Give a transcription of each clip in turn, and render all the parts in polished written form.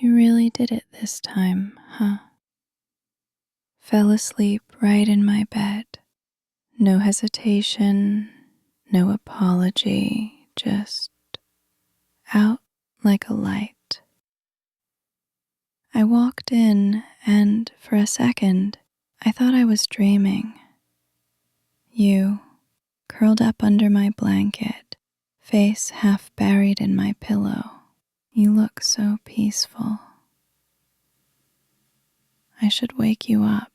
You really did it this time, huh? Fell asleep right in my bed. No hesitation, no apology, just out like a light. I walked in and for a second, I thought I was dreaming. You, curled up under my blanket, face half buried in my pillow. You look so peaceful. I should wake you up.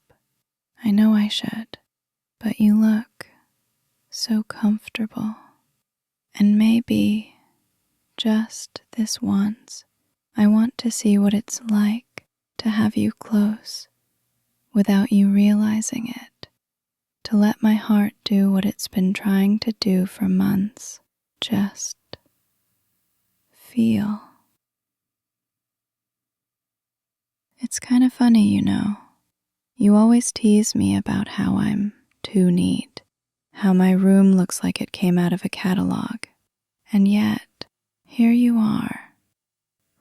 I know I should, but you look so comfortable. And maybe, just this once, I want to see what it's like to have you close without you realizing it, to let my heart do what it's been trying to do for months. Just feel. It's kind of funny, you know. You always tease me about how I'm too neat, how my room looks like it came out of a catalog. And yet, here you are,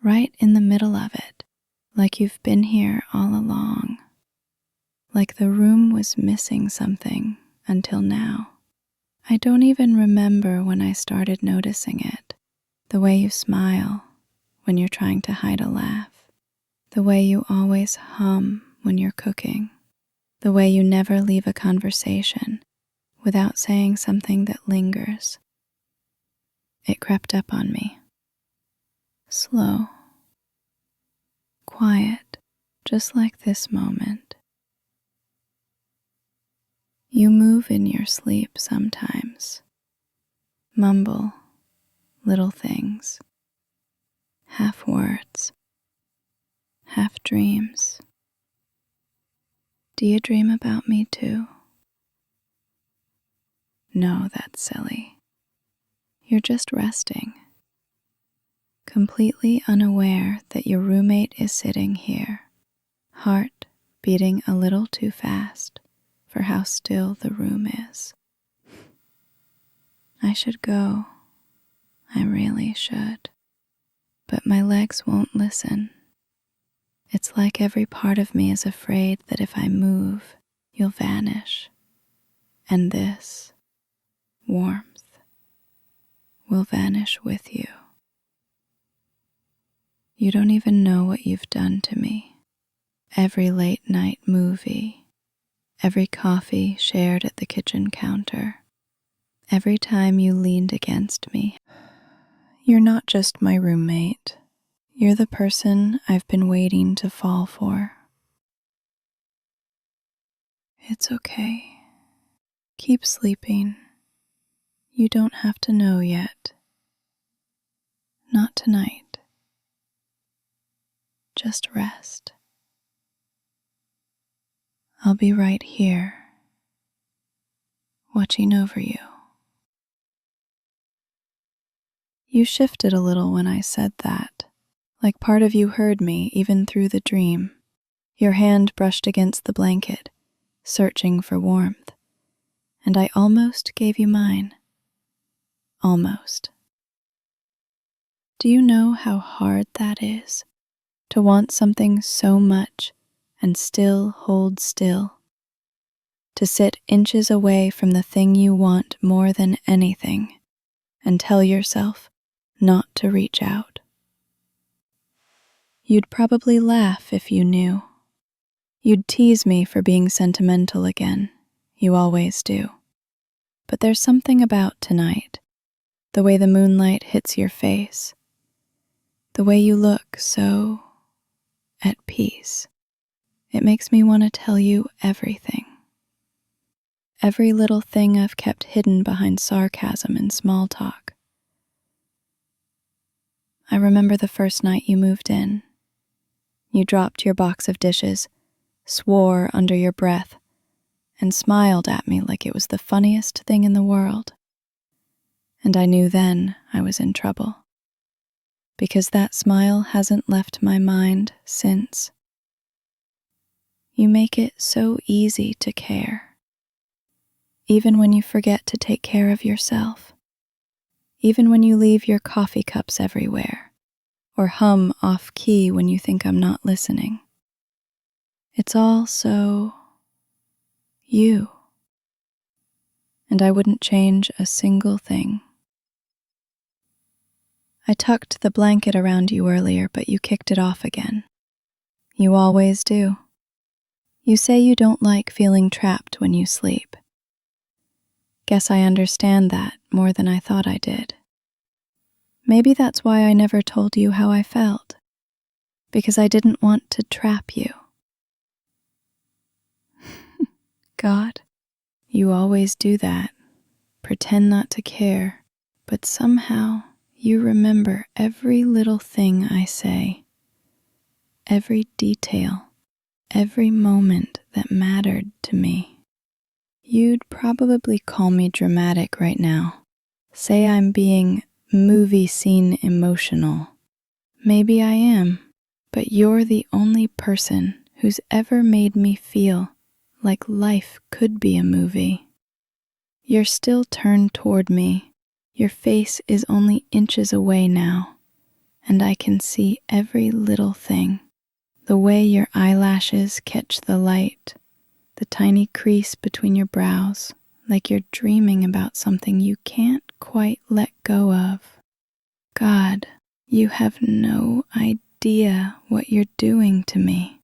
right in the middle of it, like you've been here all along. Like the room was missing something until now. I don't even remember when I started noticing it. The way you smile when you're trying to hide a laugh. The way you always hum when you're cooking. The way you never leave a conversation without saying something that lingers. It crept up on me. Slow. Quiet, just like this moment. You move in your sleep sometimes. Mumble little things. Half words. Half dreams. Do you dream about me too? No, that's silly. You're just resting. Completely unaware that your roommate is sitting here, heart beating a little too fast for how still the room is. I should go. I really should. But my legs won't listen. It's like every part of me is afraid that if I move, you'll vanish. And this warmth will vanish with you. You don't even know what you've done to me. Every late night movie, every coffee shared at the kitchen counter, every time you leaned against me. You're not just my roommate. You're the person I've been waiting to fall for. It's okay. Keep sleeping. You don't have to know yet. Not tonight. Just rest. I'll be right here, watching over you. You shifted a little when I said that, like part of you heard me even through the dream. Your hand brushed against the blanket, searching for warmth, and I almost gave you mine. Almost. Do you know how hard that is? To want something so much and still hold still. To sit inches away from the thing you want more than anything and tell yourself not to reach out. You'd probably laugh if you knew. You'd tease me for being sentimental again. You always do. But there's something about tonight, the way the moonlight hits your face, the way you look so at peace. It makes me want to tell you everything. Every little thing I've kept hidden behind sarcasm and small talk. I remember the first night you moved in. You dropped your box of dishes, swore under your breath, and smiled at me like it was the funniest thing in the world. And I knew then I was in trouble. Because that smile hasn't left my mind since. You make it so easy to care. Even when you forget to take care of yourself. Even when you leave your coffee cups everywhere, or hum off key when you think I'm not listening. It's all so you, and I wouldn't change a single thing. I tucked the blanket around you earlier, but you kicked it off again. You always do. You say you don't like feeling trapped when you sleep. Guess I understand that more than I thought I did. Maybe that's why I never told you how I felt, because I didn't want to trap you. God, you always do that. Pretend not to care, but somehow you remember every little thing I say, every detail, every moment that mattered to me. You'd probably call me dramatic right now, say I'm being movie scene emotional. Maybe I am, but you're the only person who's ever made me feel like life could be a movie. You're still turned toward me. Your face is only inches away now, and I can see every little thing. The way your eyelashes catch the light, the tiny crease between your brows, like you're dreaming about something you can't quite let go of. God, you have no idea what you're doing to me.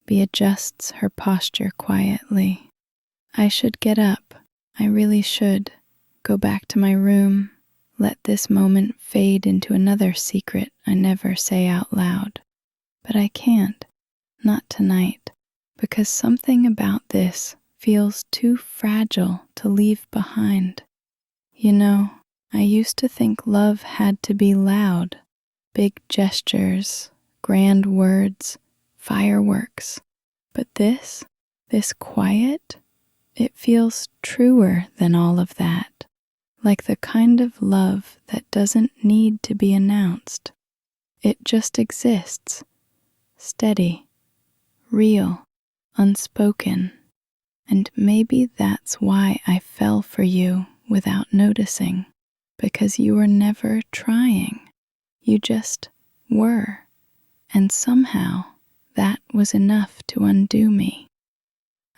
Bea adjusts her posture quietly. I should get up. I really should. Go back to my room. Let this moment fade into another secret I never say out loud. But I can't. Not tonight. Because something about this feels too fragile to leave behind. You know, I used to think love had to be loud. Big gestures, grand words, fireworks. But this quiet, it feels truer than all of that. Like the kind of love that doesn't need to be announced. It just exists. Steady, real, unspoken. And maybe that's why I fell for you without noticing. Because you were never trying. You just were. And somehow that was enough to undo me.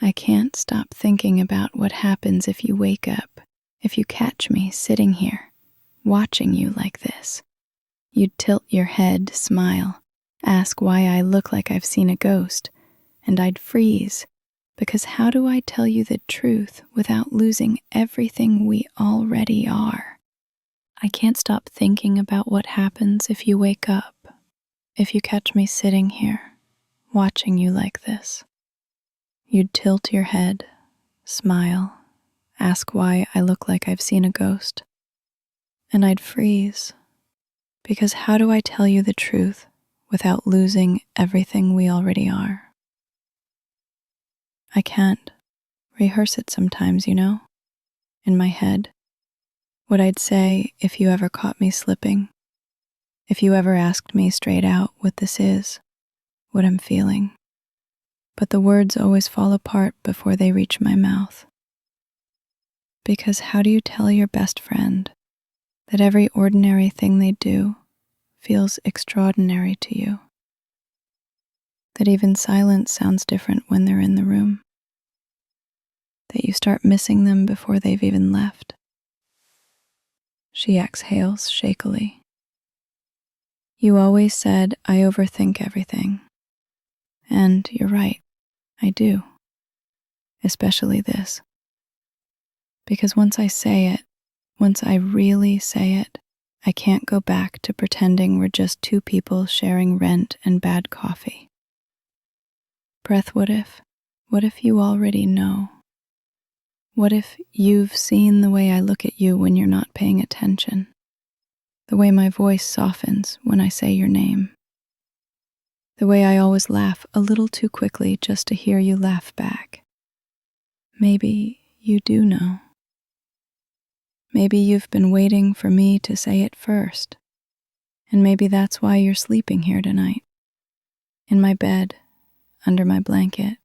I can't stop thinking about what happens if you wake up, if you catch me sitting here, watching you like this. You'd tilt your head, smile, ask why I look like I've seen a ghost, and I'd freeze, because how do I tell you the truth without losing everything we already are? I can't stop thinking about what happens if you wake up, if you catch me sitting here, watching you like this. You'd tilt your head, smile, ask why I look like I've seen a ghost. And I'd freeze, because how do I tell you the truth without losing everything we already are? I can't rehearse it sometimes, you know, in my head. What I'd say if you ever caught me slipping, if you ever asked me straight out what this is, what I'm feeling. But the words always fall apart before they reach my mouth. Because how do you tell your best friend that every ordinary thing they do feels extraordinary to you? That even silence sounds different when they're in the room? That you start missing them before they've even left? She exhales shakily. You always said I overthink everything. And you're right, I do. Especially this. Because once I say it, once I really say it, I can't go back to pretending we're just two people sharing rent and bad coffee. Breath, what if you already know? What if you've seen the way I look at you when you're not paying attention? The way my voice softens when I say your name? The way I always laugh a little too quickly just to hear you laugh back? Maybe you do know. Maybe you've been waiting for me to say it first. And maybe that's why you're sleeping here tonight. In my bed, under my blanket.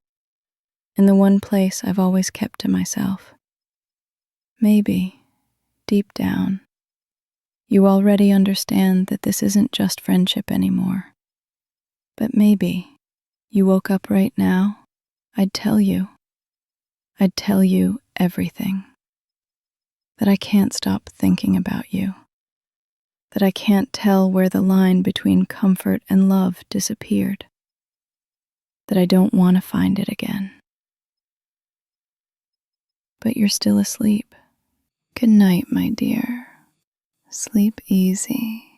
In the one place I've always kept to myself. Maybe, deep down, You already understand that this isn't just friendship anymore. But maybe you woke up right now, I'd tell you everything. That I can't stop thinking about you. That I can't tell where the line between comfort and love disappeared. That I don't want to find it again. But you're still asleep. Good night, my dear. Sleep easy.